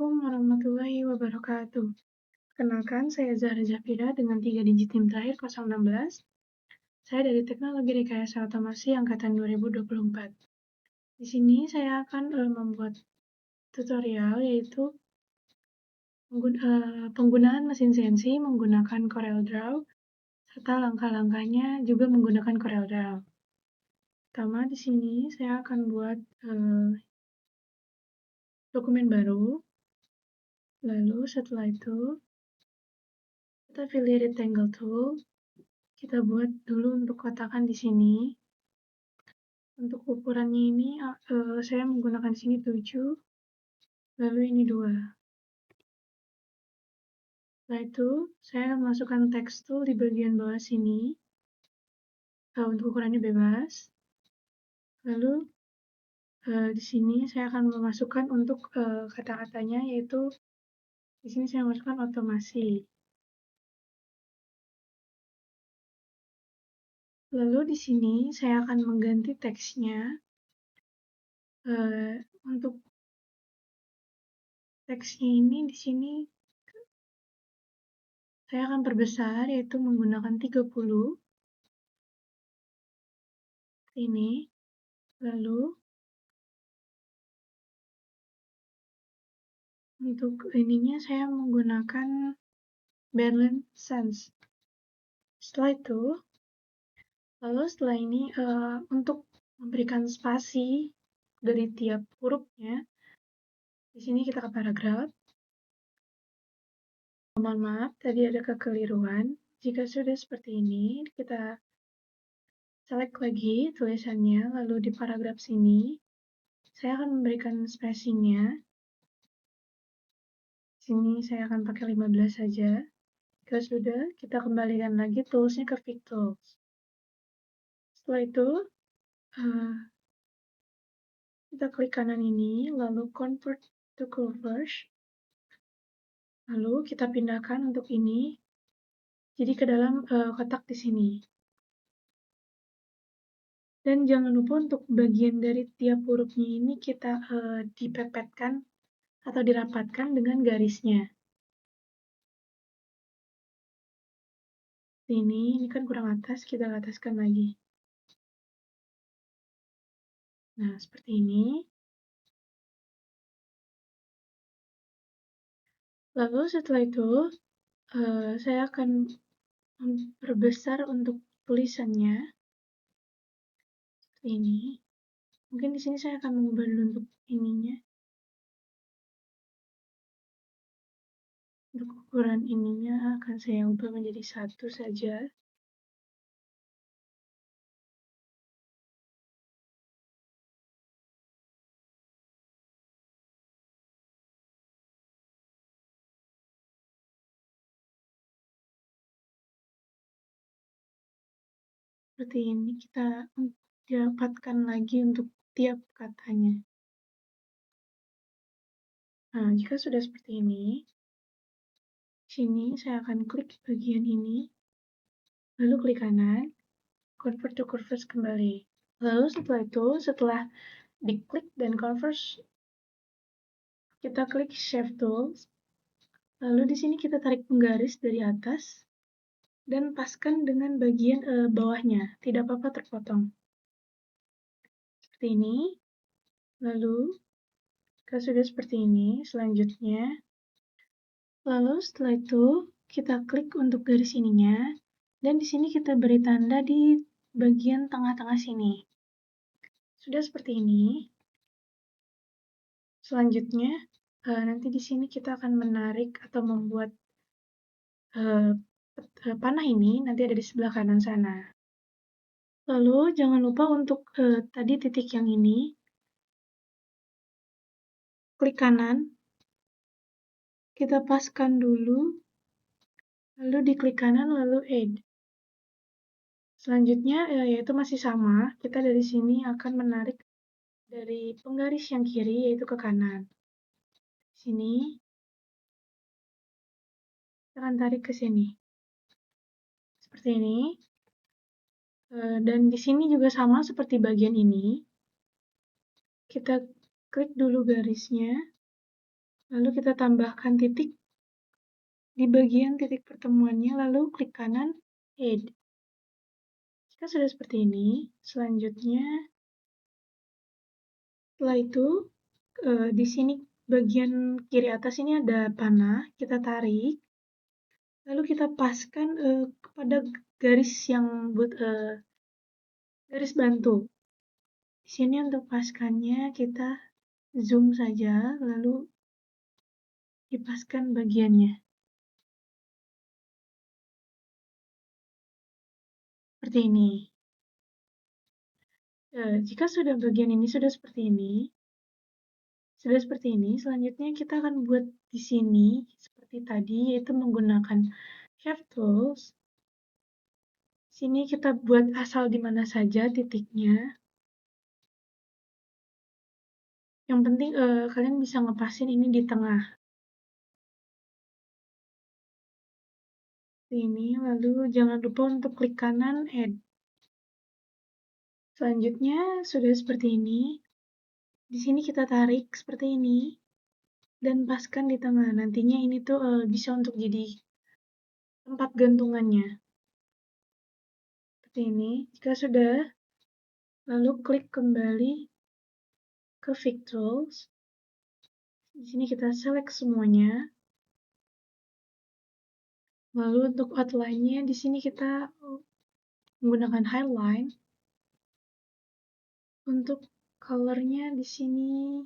Assalamualaikum warahmatullahi wabarakatuh. Kenalkan, saya Zahra Zafira dengan 3 digit NIM terakhir 016. Saya dari Teknologi Rekayasa Otomasi Angkatan 2024. Di sini saya akan membuat tutorial yaitu penggunaan mesin CNC menggunakan CorelDRAW serta langkah-langkahnya juga menggunakan CorelDRAW. Pertama di sini saya akan buat dokumen baru. Lalu setelah itu kita pilih rectangle tool. Kita buat dulu untuk kotakan di sini. Untuk ukurannya ini saya menggunakan di sini 7, lalu ini 2. Setelah itu saya masukkan text tool di bagian bawah sini. Untuk ukurannya bebas. Lalu di sini saya akan memasukkan untuk kata-katanya, yaitu di sini saya masukkan otomasi. Lalu di sini saya akan mengganti teksnya. Untuk teksnya ini di sini saya akan perbesar, yaitu menggunakan 30. Ini. Lalu untuk ininya saya menggunakan Berlin Sans. Setelah ini untuk memberikan spasi dari tiap hurufnya, di sini kita ke paragraf. Mohon maaf, tadi ada kekeliruan. Jika sudah seperti ini, kita select lagi tulisannya, lalu di paragraf sini, saya akan memberikan spacing-nya. Sini saya akan pakai 15 saja. Jika sudah, kita kembalikan lagi tools-nya ke Pick Tools. Setelah itu, kita klik kanan ini, lalu Convert to Curves. Lalu kita pindahkan untuk ini, jadi ke dalam kotak di sini. Dan jangan lupa untuk bagian dari tiap hurufnya ini kita dipepetkan atau dirapatkan dengan garisnya. Ini kan kurang atas, kita ataskan lagi. Nah, seperti ini. Lalu setelah itu, saya akan memperbesar untuk tulisannya. Seperti ini. Mungkin di sini saya akan mengubah dulu untuk ininya. Untuk ukuran ininya akan saya ubah menjadi 1 saja. Seperti ini kita dapatkan lagi untuk tiap katanya. Nah, jika sudah seperti ini, sini saya akan klik bagian ini, lalu klik kanan, Convert to Curves kembali. Lalu setelah itu, setelah diklik dan converse, kita klik Shape Tools. Lalu di sini kita tarik penggaris dari atas dan paskan dengan bagian bawahnya, tidak apa-apa terpotong. Seperti ini. Lalu jika sudah seperti ini, selanjutnya, lalu setelah itu kita klik untuk garis ininya, dan di sini kita beri tanda di bagian tengah-tengah sini. Sudah seperti ini. Selanjutnya, nanti di sini kita akan menarik atau membuat panah ini nanti ada di sebelah kanan sana. Lalu jangan lupa untuk tadi titik yang ini, klik kanan, kita paskan dulu, lalu diklik kanan, lalu add. Selanjutnya yaitu masih sama, kita dari sini akan menarik dari penggaris yang kiri yaitu ke kanan. Sini, kita akan tarik ke sini. Seperti ini. Dan di sini juga sama seperti bagian ini. Kita klik dulu garisnya, lalu kita tambahkan titik di bagian titik pertemuannya, lalu klik kanan Add. Jika sudah seperti ini, selanjutnya setelah itu di sini bagian kiri atas ini ada panah, kita tarik, lalu kita paskan kepada garis yang buat garis bantu. Di sini untuk paskannya kita zoom saja, lalu dipaskan bagiannya. Seperti ini. Jika sudah bagian ini sudah seperti ini, selanjutnya kita akan buat di sini seperti tadi, yaitu menggunakan Shape Tools. Sini kita buat asal di mana saja titiknya. Yang penting kalian bisa ngepasin ini di tengah. Ini, lalu jangan lupa untuk klik kanan Add. Selanjutnya sudah seperti ini. Di sini kita tarik seperti ini dan paskan di tengah. Nantinya ini tuh bisa untuk jadi tempat gantungannya. Seperti ini. Jika sudah, lalu klik kembali ke Fix Tools. Di sini kita select semuanya. Lalu untuk outline-nya di sini kita menggunakan highlight. Untuk color-nya di sini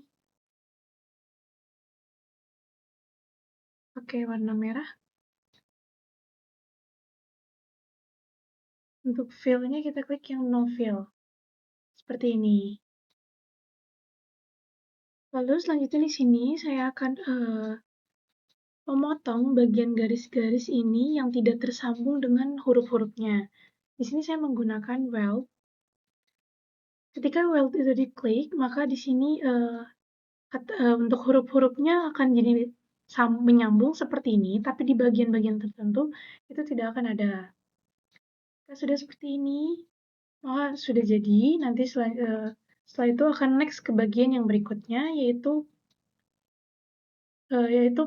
pakai warna merah. Untuk fill-nya kita klik yang no fill. Seperti ini. Lalu selanjutnya di sini saya akan memotong bagian garis-garis ini yang tidak tersambung dengan huruf-hurufnya. Di sini saya menggunakan weld. Ketika weld itu diklik, maka di sini untuk huruf-hurufnya akan jadi menyambung seperti ini, tapi di bagian-bagian tertentu itu tidak akan ada. Jika sudah seperti ini, maka sudah jadi. Nanti setelah itu akan next ke bagian yang berikutnya, yaitu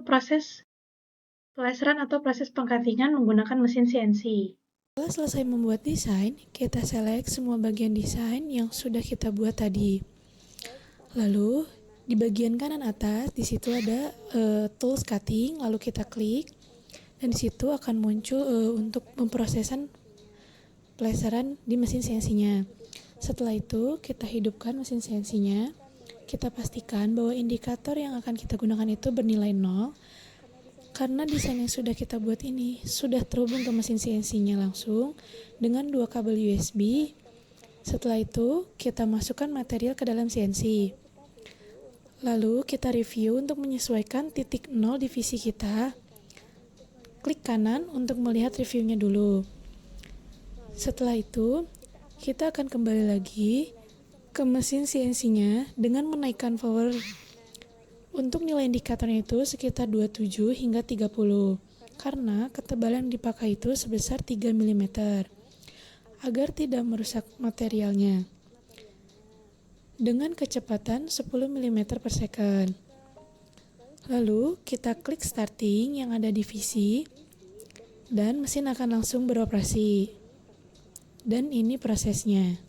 proses pelaseran atau proses pengcuttingan menggunakan mesin CNC. Setelah selesai membuat desain, kita select semua bagian desain yang sudah kita buat tadi. Lalu, di bagian kanan atas, di situ ada tools cutting, lalu kita klik, dan di situ akan muncul untuk pemrosesan pelaseran di mesin CNC-nya. Setelah itu, kita hidupkan mesin CNC-nya. Kita pastikan bahwa indikator yang akan kita gunakan itu bernilai 0, karena desain yang sudah kita buat ini sudah terhubung ke mesin CNC-nya langsung dengan 2 kabel USB. Setelah itu, kita masukkan material ke dalam CNC. Lalu, kita review untuk menyesuaikan titik 0 divisi kita. Klik kanan untuk melihat reviewnya dulu. Setelah itu, kita akan kembali lagi ke mesin CNC-nya dengan menaikkan power. Untuk nilai indikatornya itu sekitar 27 hingga 30, karena ketebalan yang dipakai itu sebesar 3 mm, agar tidak merusak materialnya. Dengan kecepatan 10 mm per second. Lalu, kita klik starting yang ada di VC, dan mesin akan langsung beroperasi. Dan ini prosesnya.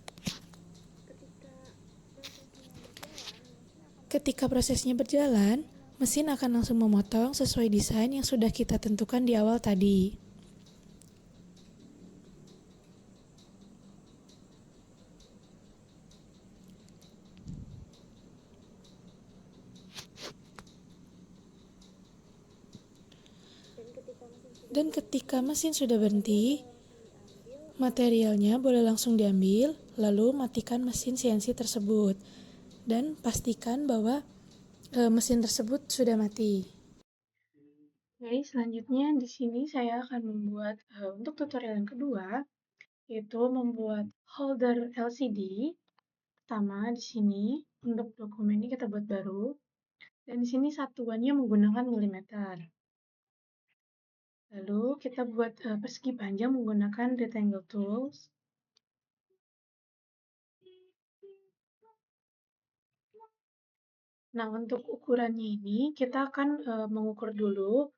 Ketika prosesnya berjalan, mesin akan langsung memotong sesuai desain yang sudah kita tentukan di awal tadi. Dan ketika mesin sudah berhenti, materialnya boleh langsung diambil, lalu matikan mesin CNC tersebut. Dan pastikan bahwa mesin tersebut sudah mati. Oke, selanjutnya di sini saya akan membuat untuk tutorial yang kedua, yaitu membuat holder LCD. Pertama di sini untuk dokumen ini kita buat baru, dan di sini satuannya menggunakan milimeter. Lalu kita buat persegi panjang menggunakan rectangle tools. Nah, untuk ukurannya ini kita akan mengukur dulu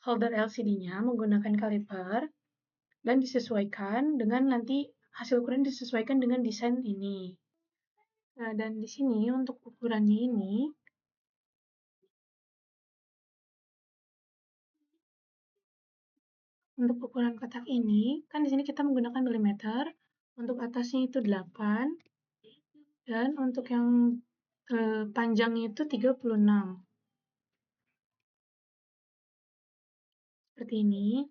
holder LCD-nya menggunakan kaliper dan disesuaikan dengan nanti hasil ukuran disesuaikan dengan desain ini. Nah, dan di sini untuk ukurannya ini, untuk ukuran kotak ini, kan di sini kita menggunakan milimeter, untuk atasnya itu 8, dan untuk yang panjangnya itu 36. Seperti ini.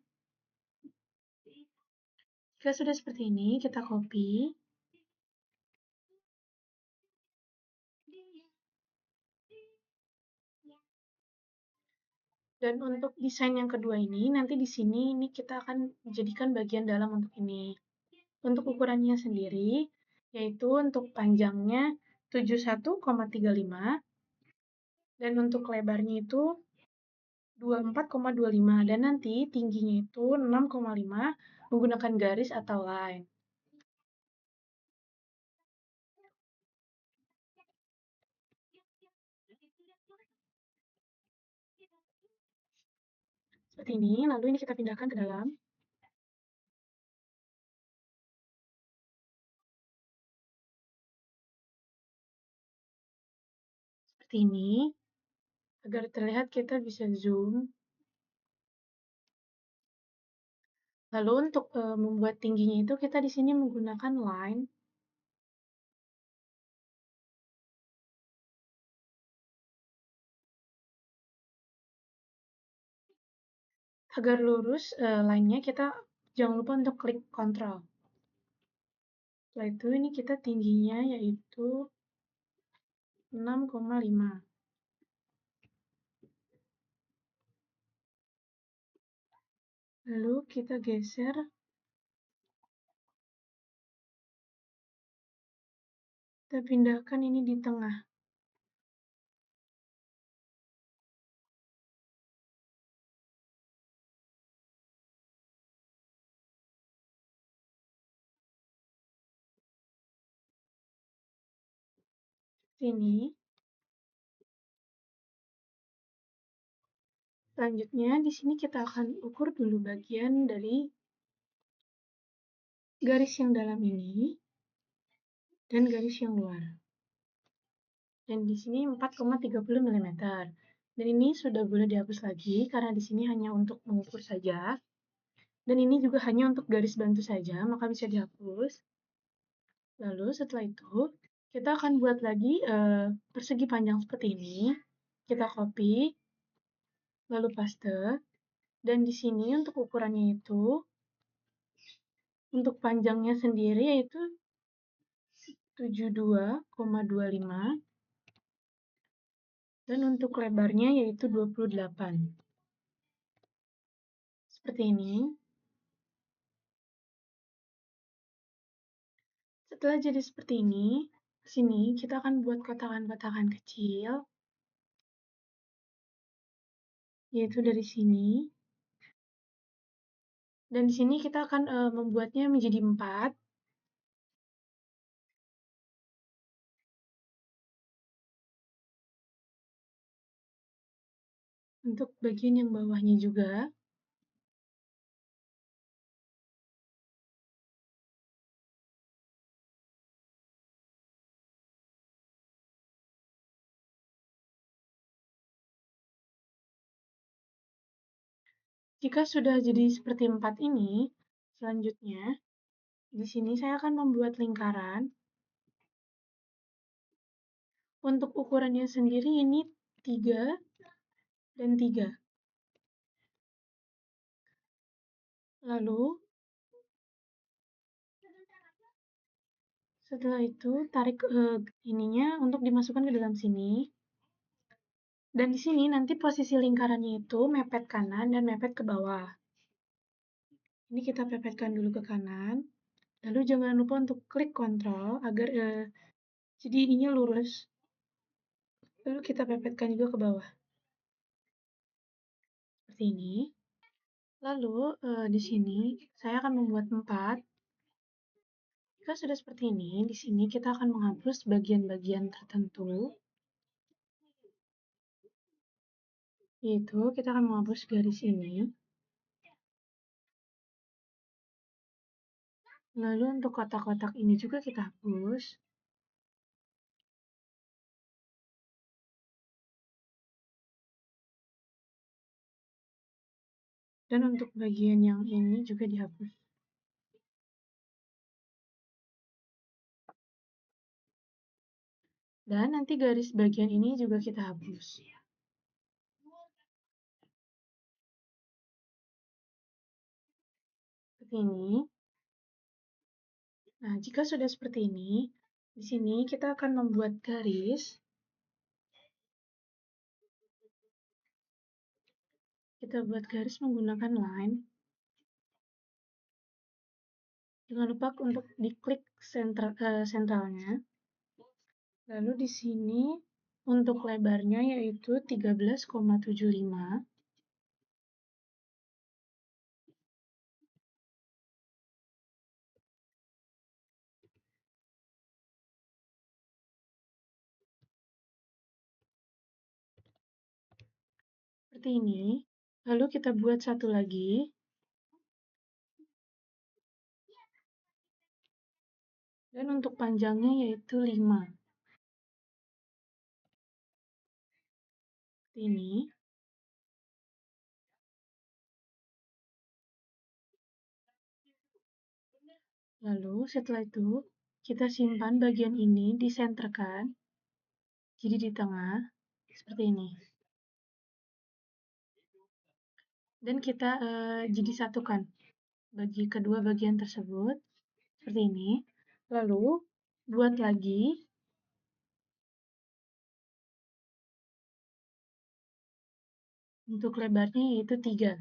Jika sudah seperti ini, kita copy. Dan untuk desain yang kedua ini, nanti di sini ini kita akan jadikan bagian dalam untuk ini. Untuk ukurannya sendiri, yaitu untuk panjangnya 71,35 dan untuk lebarnya itu 24,25 dan nanti tingginya itu 6,5 menggunakan garis atau line. Seperti ini, lalu ini kita pindahkan ke dalam. Seperti ini. Agar terlihat kita bisa zoom. Lalu untuk membuat tingginya itu kita di sini menggunakan line. Agar lurus line-nya kita jangan lupa untuk klik Ctrl. Setelah itu ini kita tingginya yaitu 6,5. Lalu kita geser. Kita pindahkan ini di tengah. Sini. Selanjutnya di sini kita akan ukur dulu bagian dari garis yang dalam ini dan garis yang luar. Dan di sini 4,30 mm. Dan ini sudah boleh dihapus lagi karena di sini hanya untuk mengukur saja. Dan ini juga hanya untuk garis bantu saja, maka bisa dihapus. Lalu setelah itu, kita akan buat lagi persegi panjang seperti ini. Kita copy, lalu paste. Dan di sini untuk ukurannya itu, untuk panjangnya sendiri yaitu 72,25. Dan untuk lebarnya yaitu 28. Seperti ini. Setelah jadi seperti ini, sini kita akan buat kotakan-kotakan kecil, yaitu dari sini. Dan di sini kita akan membuatnya menjadi 4. Untuk bagian yang bawahnya juga. Jika sudah jadi seperti 4 ini, selanjutnya di sini saya akan membuat lingkaran. Untuk ukurannya sendiri ini 3 dan 3. Lalu setelah itu tarik ininya untuk dimasukkan ke dalam sini. Dan di sini nanti posisi lingkarannya itu mepet kanan dan mepet ke bawah. Ini kita pepetkan dulu ke kanan. Lalu jangan lupa untuk klik Ctrl agar jadi ininya lurus. Lalu kita pepetkan juga ke bawah. Seperti ini. Lalu di sini saya akan membuat 4. Jika sudah seperti ini, di sini kita akan menghapus bagian-bagian tertentu, yaitu kita akan menghapus garis ini. Lalu untuk kotak-kotak ini juga kita hapus. Dan untuk bagian yang ini juga dihapus. Dan nanti garis bagian ini juga kita hapus. Seperti ini. Nah, jika sudah seperti ini, di sini kita akan membuat garis. Kita buat garis menggunakan line. Jangan lupa untuk diklik sentralnya. Lalu di sini untuk lebarnya yaitu 13,75. Seperti ini. Lalu kita buat satu lagi. Dan untuk panjangnya yaitu 5. Seperti ini. Lalu setelah itu, kita simpan bagian ini disenterkan. Jadi di tengah, seperti ini. Dan kita jadi satukan bagi kedua bagian tersebut, seperti ini. Lalu, buat lagi. Untuk lebarnya yaitu 3.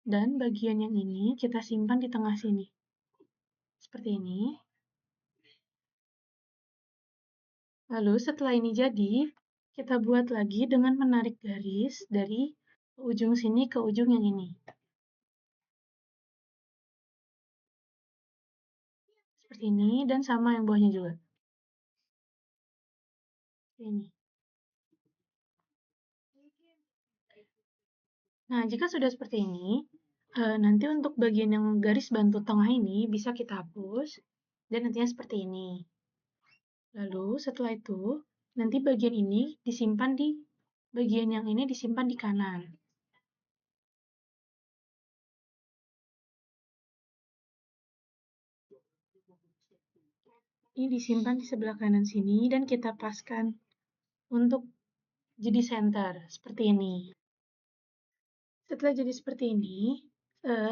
Dan bagian yang ini kita simpan di tengah sini. Seperti ini. Lalu setelah ini jadi, kita buat lagi dengan menarik garis dari ujung sini ke ujung yang ini. Seperti ini, dan sama yang bawahnya juga. Seperti ini. Nah, jika sudah seperti ini, nanti untuk bagian yang garis bantu tengah ini bisa kita hapus, dan nantinya seperti ini. Lalu setelah itu, nanti bagian ini disimpan di bagian yang ini disimpan di kanan. Ini disimpan di sebelah kanan sini dan kita paskan untuk jadi center seperti ini. Setelah jadi seperti ini,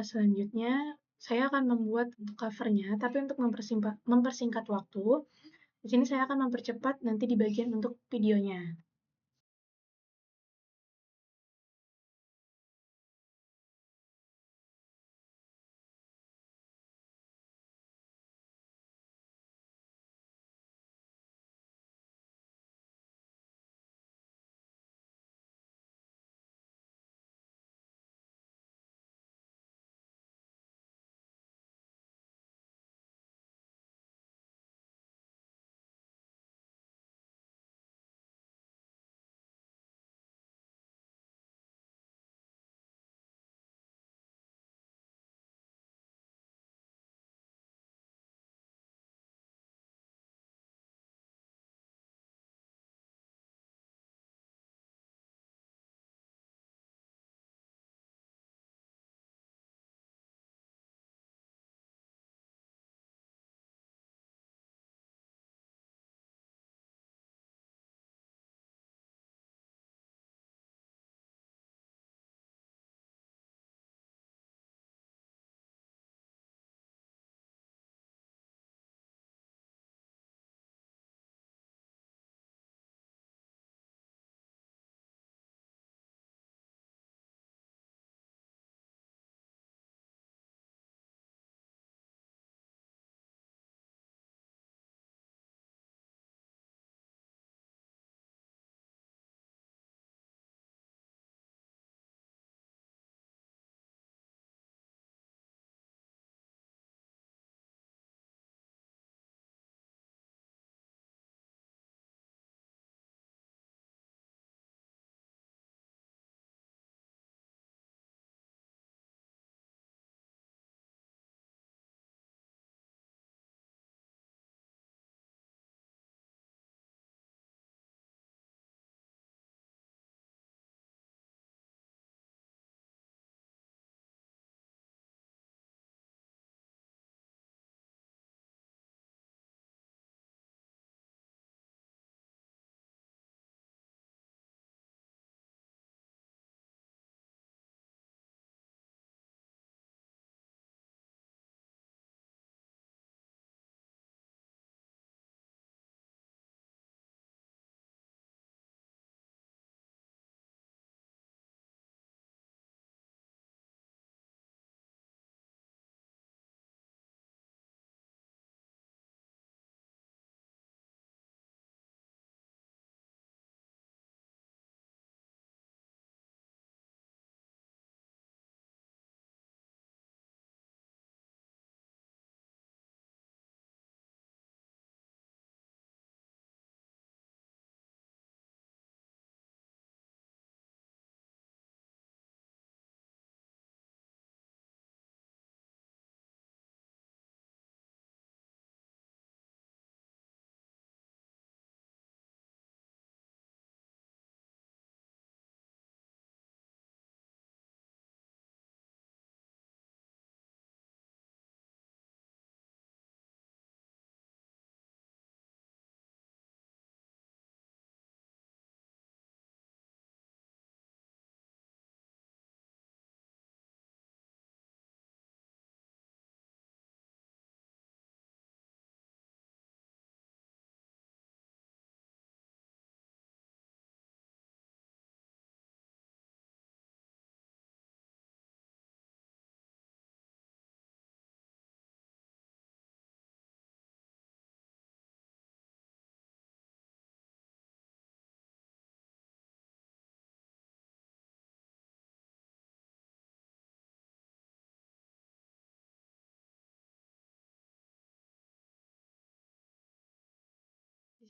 selanjutnya saya akan membuat untuk covernya, tapi untuk mempersingkat waktu, di sini saya akan mempercepat nanti di bagian untuk videonya.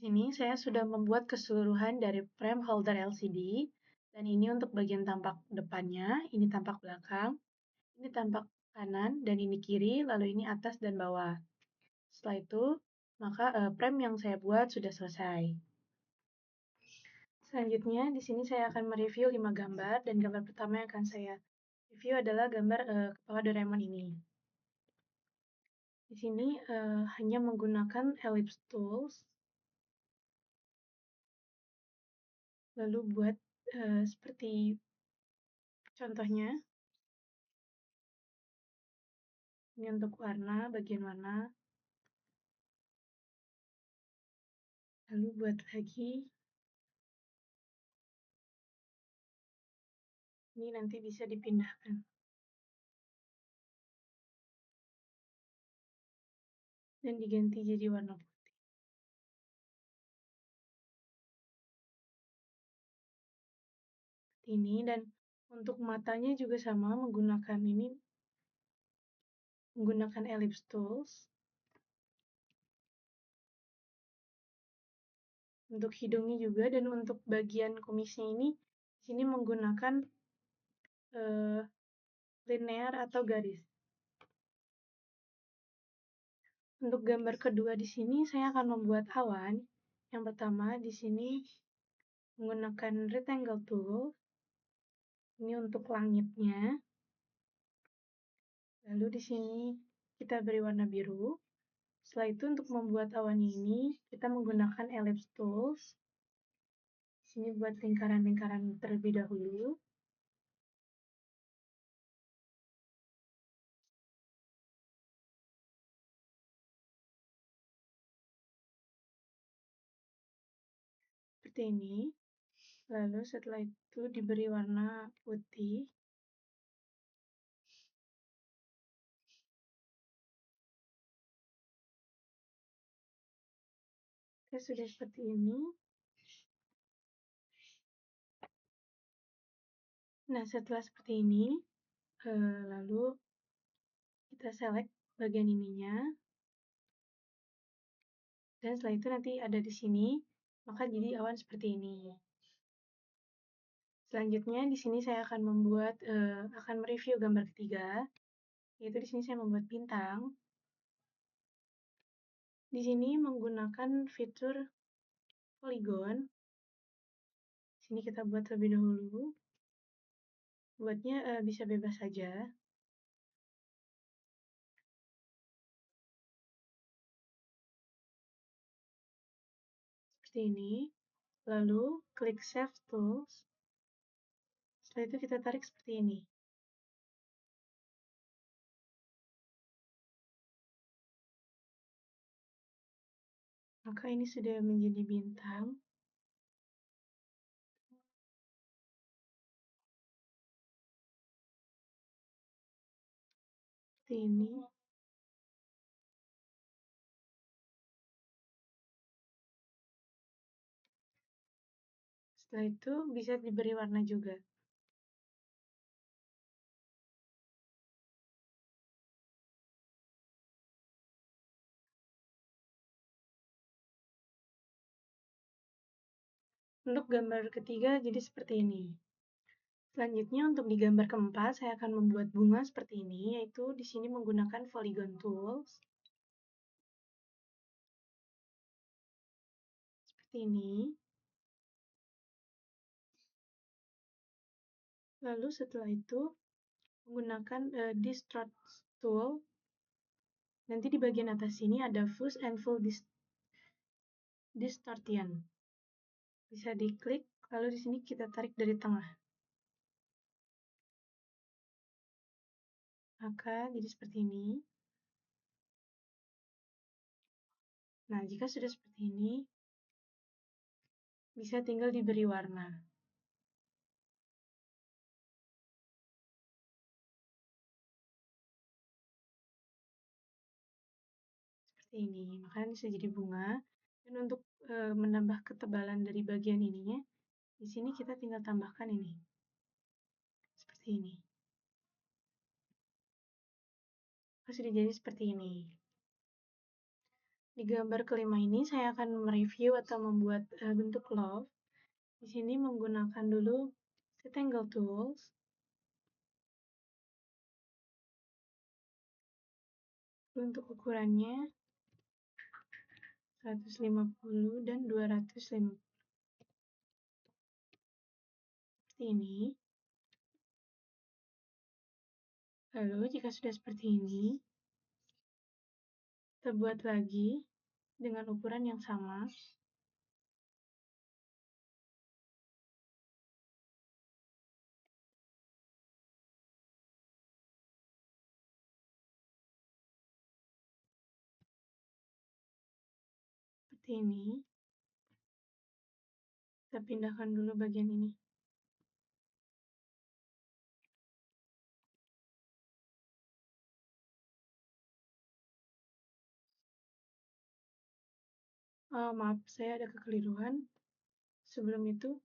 Sini saya sudah membuat keseluruhan dari frame holder LCD, dan ini untuk bagian tampak depannya, ini tampak belakang, ini tampak kanan, dan ini kiri, lalu ini atas dan bawah. Setelah itu, maka frame yang saya buat sudah selesai. Selanjutnya, di sini saya akan mereview 5 gambar, dan gambar pertama yang akan saya review adalah gambar kepala Doraemon ini. Di sini hanya menggunakan ellipse tools, lalu buat seperti contohnya, ini untuk warna, bagian warna, lalu buat lagi, ini nanti bisa dipindahkan, dan diganti jadi warna putih. Seperti ini, dan untuk matanya juga sama, menggunakan ellipse tools. Untuk hidungnya juga, dan untuk bagian kumisnya ini, di sini menggunakan linear atau garis. Untuk gambar kedua di sini, saya akan membuat awan. Yang pertama, di sini menggunakan rectangle tool. Ini untuk langitnya. Lalu di sini kita beri warna biru. Setelah itu untuk membuat awan ini, kita menggunakan ellipse tools. Di sini buat lingkaran-lingkaran terlebih dahulu. Seperti ini. Lalu setelah itu diberi warna putih. Oke, sudah seperti ini. Nah, setelah seperti ini, lalu kita select bagian ininya. Dan setelah itu nanti ada di sini, maka jadi awan seperti ini. Selanjutnya di sini saya akan akan mereview gambar ketiga, yaitu di sini saya membuat bintang. Di sini menggunakan fitur polygon. Di sini kita buat terlebih dahulu. Buatnya bisa bebas saja. Seperti ini. Lalu klik Save Tools. Setelah itu kita tarik seperti ini. Maka ini sudah menjadi bintang. Seperti ini. Setelah itu bisa diberi warna juga. Untuk gambar ketiga jadi seperti ini. Selanjutnya untuk di gambar keempat saya akan membuat bunga seperti ini, yaitu di sini menggunakan polygon tools. Seperti ini. Lalu setelah itu menggunakan distort tool. Nanti di bagian atas sini ada fuse and full distortion. Bisa diklik, lalu di sini kita tarik dari tengah. Maka jadi seperti ini. Nah, jika sudah seperti ini, bisa tinggal diberi warna. Seperti ini, maka bisa jadi bunga. Dan untuk menambah ketebalan dari bagian ininya, di sini kita tinggal tambahkan ini. Seperti ini. Maka sudah jadi seperti ini. Di gambar kelima ini saya akan mereview atau membuat bentuk love. Di sini menggunakan dulu Rectangle Tools. Untuk ukurannya 150 dan 250. Seperti ini. Lalu jika sudah seperti ini, kita buat lagi dengan ukuran yang sama. Seperti ini. Kita pindahkan dulu bagian ini. Maaf, saya ada kekeliruan. Sebelum itu,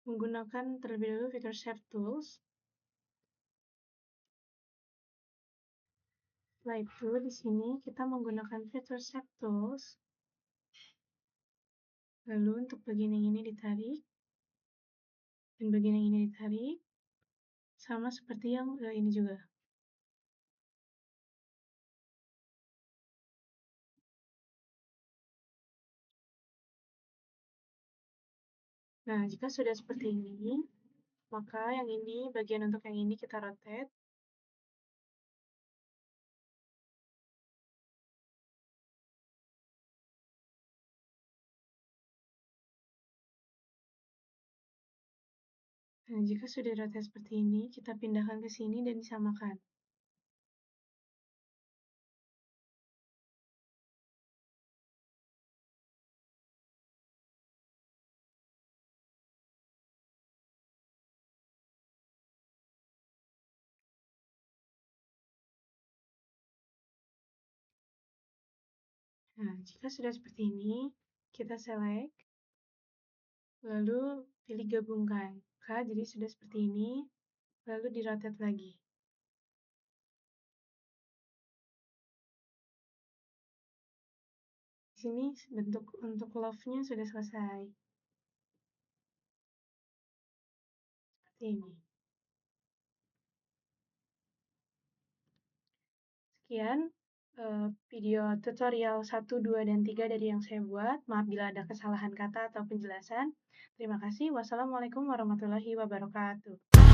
menggunakan terlebih dahulu Vector Shape Tools. Setelah itu, di sini kita menggunakan Vector Shape Tools. Lalu untuk bagian yang ini ditarik, dan bagian yang ini ditarik, sama seperti yang ini juga. Nah, jika sudah seperti ini, maka yang ini, bagian untuk yang ini kita rotate. Nah, jika sudah rotate seperti ini, kita pindahkan ke sini dan disamakan. Nah, jika sudah seperti ini, kita select, lalu pilih gabungkan. Jadi sudah seperti ini, lalu di-rotate lagi. Di sini bentuk untuk love-nya sudah selesai. Seperti ini. Sekian video tutorial 1, 2, dan 3 dari yang saya buat. Maaf bila ada kesalahan kata atau penjelasan. Terima kasih. Wassalamualaikum warahmatullahi wabarakatuh.